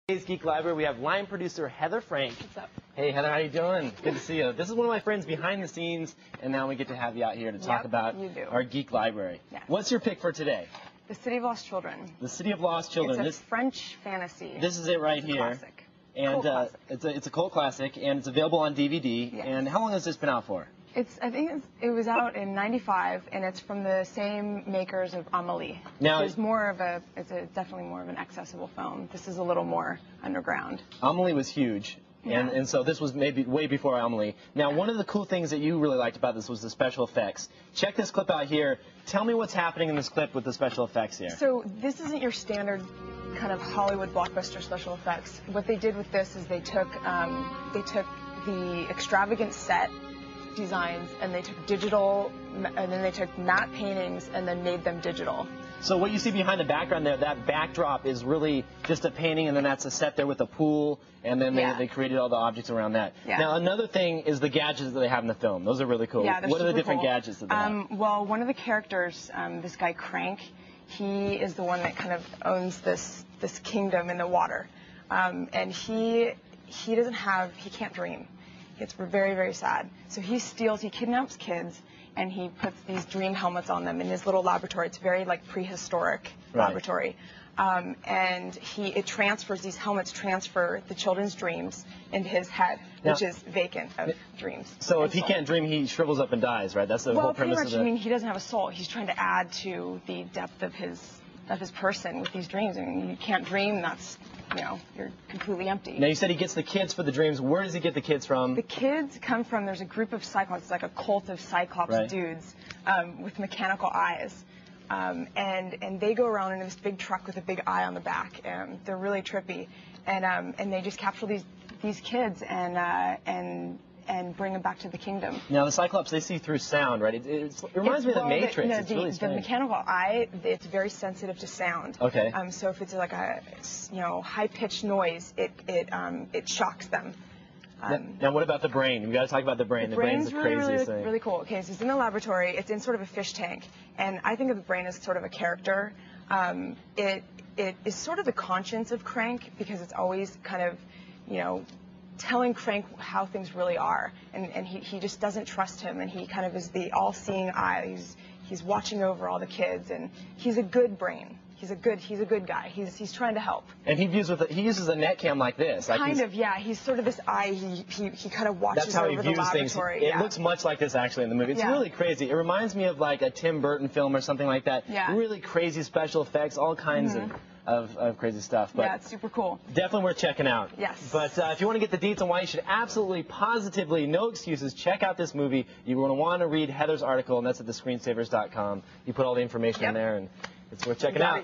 Today's Geek Library, we have line producer Heather Frank. What's up? Hey Heather, how you doing? Good to see you. This is one of my friends behind the scenes, and now we get to have you out here to talk about our Geek Library. Yes. What's your pick for today? The City of Lost Children. The City of Lost Children. It's a French fantasy. This is it right here. Classic. And classic. It's a cult classic, and it's available on DVD. Yes. And how long has this been out for? I think it was out in '95, and it's from the same makers of Amélie. Now, it's definitely more of an accessible film. This is a little more underground. Amélie was huge. Yeah. And so this was maybe way before Amélie. Now, one of the cool things that you really liked about this was the special effects. Check this clip out here. Tell me what's happening in this clip with the special effects here. So this isn't your standard kind of Hollywood blockbuster special effects. What they did with this is they took the extravagant set designs and they took digital, and then they took matte paintings and then made them digital. So what you see behind the background there, that backdrop is really just a painting, and then that's a set there with a pool, and then they created all the objects around that. Yeah. Now, another thing is the gadgets that they have in the film. Those are really cool. Yeah, what are the different cool. gadgets that they have? Well, one of the characters, this guy Krank, he is the one that kind of owns this kingdom in the water, and he can't dream. It's very, very sad. So he kidnaps kids, and he puts these dream helmets on them in his little laboratory. It's very like prehistoric laboratory. And these helmets transfer the children's dreams into his head, which is vacant of dreams. So if he can't dream, he shrivels up and dies, right? That's the whole premise of it. I mean, he doesn't have a soul. He's trying to add to the depth of his person with these dreams. I mean, you can't dream, that's, you're completely empty. Now, you said he gets the kids for the dreams. Where does he get the kids from? The kids come from, there's a group of Cyclops, it's like a cult of Cyclops dudes with mechanical eyes. And they go around in this big truck with a big eye on the back. They're really trippy. And they just capture these kids and bring them back to the kingdom. Now, the Cyclops, they see through sound, right? It reminds me of the Matrix. The mechanical eye, it's very sensitive to sound. Okay. So if it's like a high-pitched noise, it shocks them. Now, what about the brain? We've got to talk about the brain. The brain's the craziest thing. Really cool. Okay, so it's in the laboratory. It's in sort of a fish tank, and I think of the brain as sort of a character. It is sort of the conscience of Krank because it's always kind of, telling Krank how things really are, and he just doesn't trust him, and he kind of is the all-seeing eye. He's watching over all the kids, and he's a good brain. He's a good guy. He's trying to help. And he uses a net cam like this. Yeah. He's sort of this eye. He kind of watches over the laboratory. It looks much like this actually in the movie. It's really crazy. It reminds me of like a Tim Burton film or something like that. Yeah. Really crazy special effects, all kinds of crazy stuff. But yeah, it's super cool. Definitely worth checking out. Yes. But if you want to get the deets on why you should absolutely, positively, no excuses, check out this movie. You're going to want to read Heather's article, and that's at thescreensavers.com. You put all the information in there, and it's worth checking out.